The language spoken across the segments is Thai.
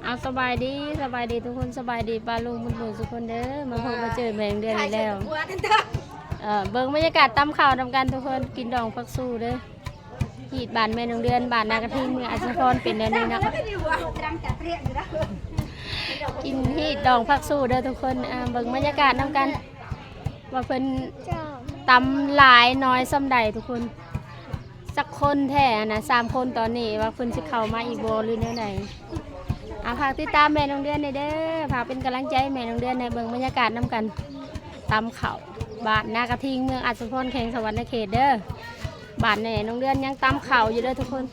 เอาสบายดีทุกคนสบายดีปลาลุงบุญหนุนทุกคนเด้อมาพบมาเจอแมงเดือนนี้แล้วเบิ่งบรรยากาศตำข่าวนำกันทุกคนกินดองผักสู้เด้อหีดบานแม่นองเดือนบานนากระทิงเมืองอัศพรเป็นแนวนี้นะกินหีดดองผักสู้เด้อทุกคนเบิ่งบรรยากาศนำกันว่าเพิ่นตำหลายน้อยซ้ำใดทุกคนสักคนแท้นะ3 คนตอนนี้ว่าเพิ่นสิเข้ามาอีกบ่หรือแนวไหนฝากติดตามแม่น้องเดือนในเด้อฝากเป็นกำลังใจแม่น้องเดือนในเบิ่งบรรยากาศนำกันตำข้าวบ้านนากระทิงเมืองอัศพรแข่งสวรรค์เขตเด้อบ้านแม่น้องเดือนยังตำข้าวอยู่เด้อทุกคน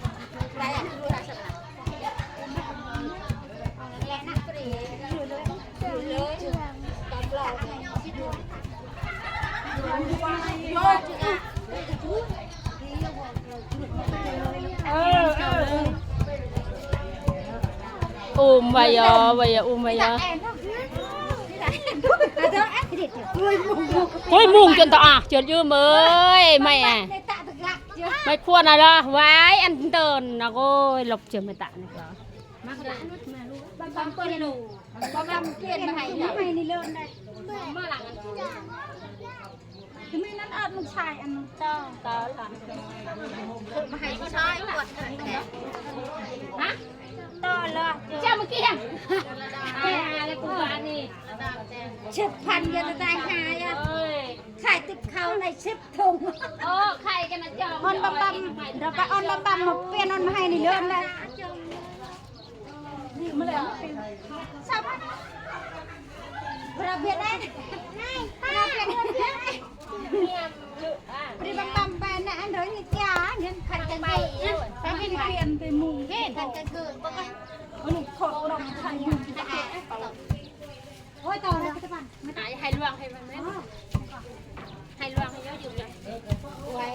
ไว้ยอไว้ยอไว้ยอโอ้ยมุงจนตาเจิดยืมเอ้ยไม่ไม่ควรอะไรไว้อันเดินนะโอ้ยหลบเจิมไม่ตานี่เหรอมาเลยบางคนหนูบางเปลี่ยนมาให้ไม่นี่เลิศได้เมื่อหลังคือไม่นั้นอันมันชายอันเจ้าตาหลังมาให้ผู้ชายกดฮะต่อเลยเจ้าเมื่อกี้ยังอะไรกูวานี่10,000จะได้หายไข่ติดเขาใน10 ถุงโอ้ไข่กันนะจอมออนบัมเราไปออนบัมมาเปลี่ยนออนมาให้นี่เลื่อนเลยนี่มาเลยสับเราเปลี่ยนได้เราเปลี่ยนเงินเปลี่ยนปริบัมไปนะอันเดียวนี่จ้าเงินขันกันไปถ้าเป็นเปลี่ยนไปมุงขันกันคือปกติมันขดลงไทยมุงโอ้ยต่อเลยปัจจุบันไม่ได้ให้ลวงให้มันไหมให้ลวงให้เยอะอยู่เลยไว้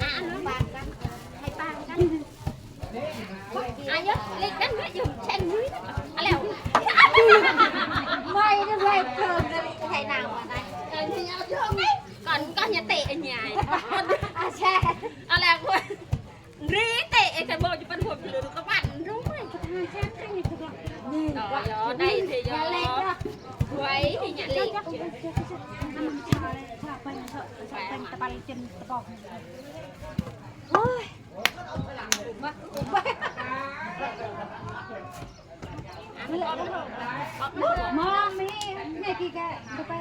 ปางกันให้ปางกันเยอะเล็กนั่นไม่อยู่เช่นนี้อะไรไม่ได้ไม่เพิ่มเลยใครนาวอะไรก่อนก็อย่าเตะใหญ่แช่อะไรกูรีเตะแต่บอกจะเป็นหัวหรือตะวันรู้ไหมกระทาแช่ใครนี่คือนี่ได้ทีเยอะไว้ที่หยาลีเป็นตะบันจนตะบอกโอ้ยมองนี่เนี่ยกี่แก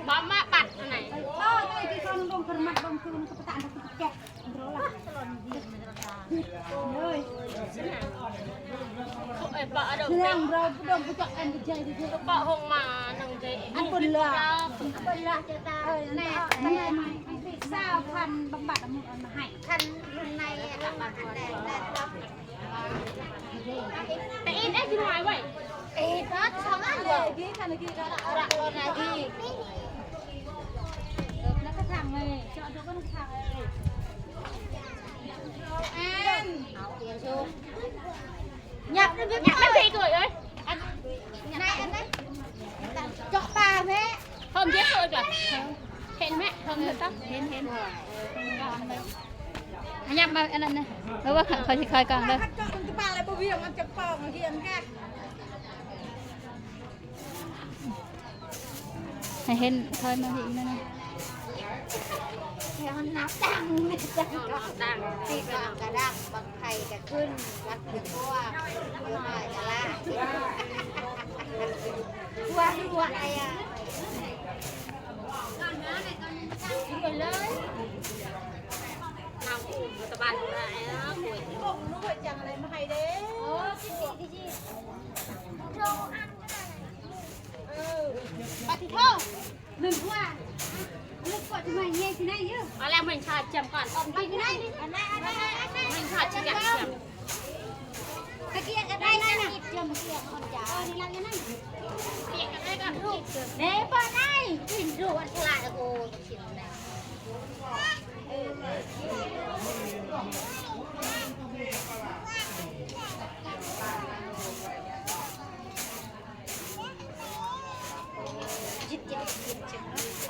บ้ามาปัดไหนโอ้ยกี่คนลงกระมัดลงคืนกระปานกระแกะรู้ละเลยปะดมเรื่องเราดมผู้จัดอันดีใจดีใจปะหงมาหนังใจอันคนละจะตาแน่ไม่20,000บำบัดมาให้คันในบำบัดแดงแต่อินได้กี่หน่วยไว้ก็2 อันเลยกี่คันกี่ก็ระโดดนาทีแล้วก็ทางเลยเจาะดูก็ทางเลยnhập nó biết nhập nó phi cười ơi anh này anh đấy chọn bà mẹ hôm chết rồi kìa hẹn mẹ hôm rồi tóc hẹn nhập mà anh này đâu có khơi thì khơi còn đâu bà lại bố viếng ăn chấm bò mà hiền ha hay hẹn thôi mà hiện nàyนับดังที่กำกระดังบางไข่กระขึ้นวัดถึงตัวเยอะหน่อยจะละตัวอะไรอ่ะไปเลยทำอุ่นตะบันอะไรนะคุยลูกคุยจังอะไรมาให้เด้โอ้ที่โจอันปฏิโทษหนึ่งว่าลูกกดทำไมเงี้ยที่ไหนเยอะอะไรมันขาดจำก่อนต้นที่ไหนอะไรมันขาดจำตะเกียกอะไรนั่นน่ะจำเกียกคนจ๋านี่ลังนั่นเกียกอะไรกันลูกเด้ป้าได้กินดูอันตรายละกูชิมได้จิตใจ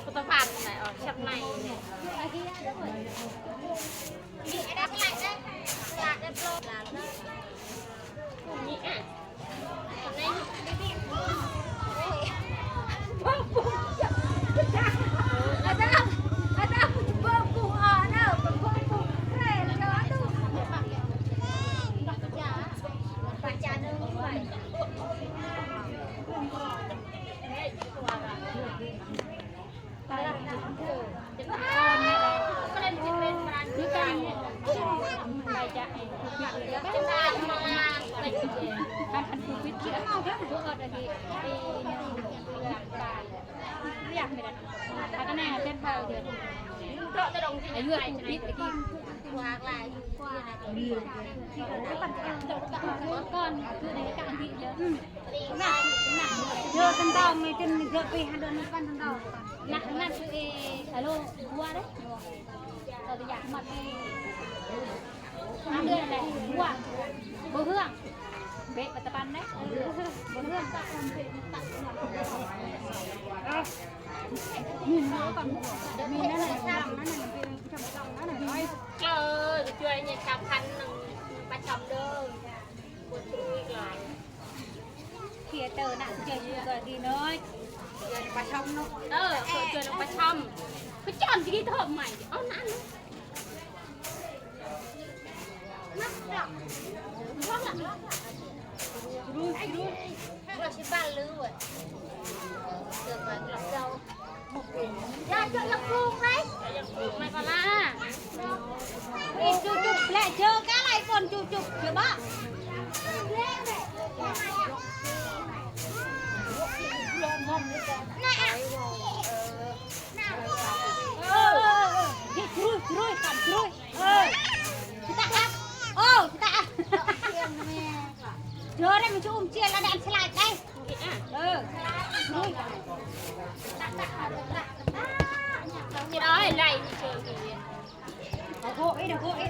ก็ต้องผ่านไหนออกชับในเนี่ยมีอะไรได้ไหมได้โปรดหลานเลยนี่อ่ะ Dưa thân đau mấy chân dưa vì hai đứa nó ăn thân đau nặng nặng cái alo bua đấy rồi tôi giặt mặt đi ăn đưa này bua bơ hương bệ và tập ăn đấy bơ hương mình nó còn mình nó là làm nó là trong lòng nó là nói chơi nhà chọc khăn ba chồng đơ kia tờ nặng chơi rồi đi nói chơi ba chồng nó chơi nó ba chồng cái chọn gì thơm mày ăn ăn mắt đậm quá là rồi chị ba lư rồi được rồi lọc dầu ra chơi lọc cuồng đấy mày còn la chụp chụp lại chơi cá lại còn chụp chụp chưa bác Rồi, cầm rồi. Kita ăn. Kita ăn. Rồi đây mình cho chia là đạn slide đây. Rồi. Cái đó này Đừng gỗ ít.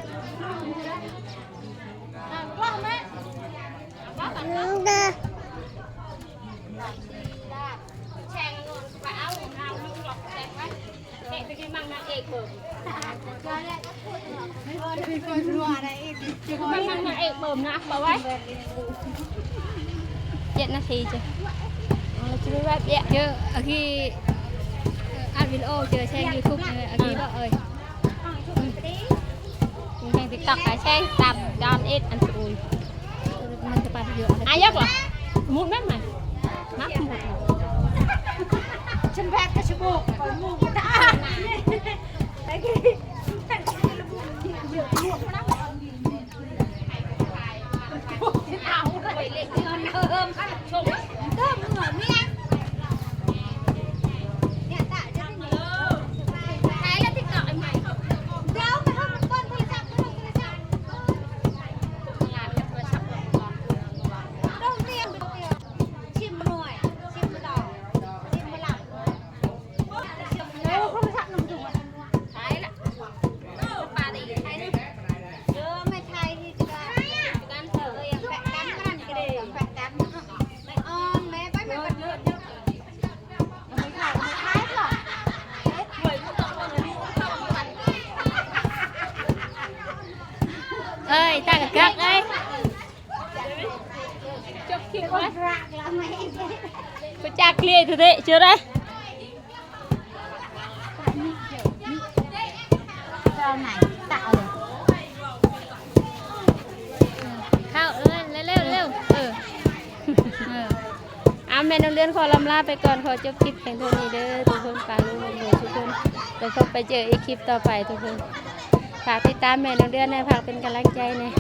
Quá không đấy. chàng luôn và áo luôn lọc đẹp quá mẹ cái măng nặng ếch bờm măng nặng ếch bờm nè bảo ấy chuyện là thì chứ chưa biết vậy Chứ khi ăn video chờ xem YouTube khi vợ ơi. xem TikTok phải xem tập đòn ít ăn sủi Mình sẽ bắt dựa. ai dốc à muốn mét mày mắt một Chân vẹt cái chụp bộ phải mua đã. Đấy cái ơi ta cả cắt ấy chụp kịp quá có cha clear từ đấy chưa đấy rau này tạo rồi. Khao ร็วแม่น้องเดือนขอลำลาไปก่อนขอจบคลิปเพียงเท่านี้เด้อทุกคนฝากลูกหนูทุกคนแล้วพบไปเจออีกคลิปต่อไปทุกคนฝากติดตามแม่น้องเดือนในฝากเป็นกำลังใจนะ